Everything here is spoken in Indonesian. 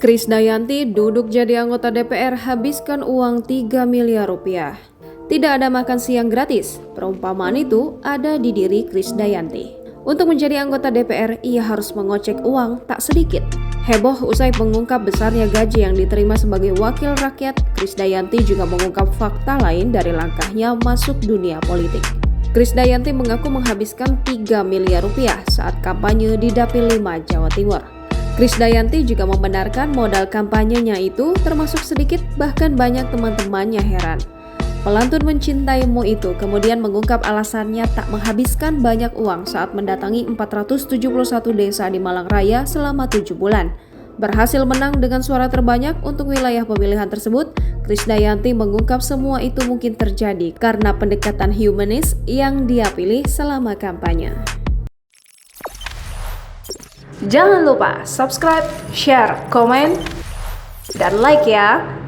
Krisdayanti duduk jadi anggota DPR habiskan uang 3 miliar rupiah. Tidak ada makan siang gratis, perumpamaan itu ada di diri Krisdayanti. Untuk menjadi anggota DPR, ia harus mengocek uang tak sedikit. Heboh usai mengungkap besarnya gaji yang diterima sebagai wakil rakyat, Krisdayanti juga mengungkap fakta lain dari langkahnya masuk dunia politik. Krisdayanti mengaku menghabiskan 3 miliar rupiah saat kampanye di Dapil 5 Jawa Timur. Krisdayanti juga membenarkan modal kampanyenya itu termasuk sedikit, bahkan banyak teman-temannya heran. Pelantun mencintaimu itu kemudian mengungkap alasannya tak menghabiskan banyak uang saat mendatangi 471 desa di Malang Raya selama 7 bulan. Berhasil menang dengan suara terbanyak untuk wilayah pemilihan tersebut, Krisdayanti mengungkap semua itu mungkin terjadi karena pendekatan humanis yang dia pilih selama kampanye. Jangan lupa subscribe, share, komen, dan like ya!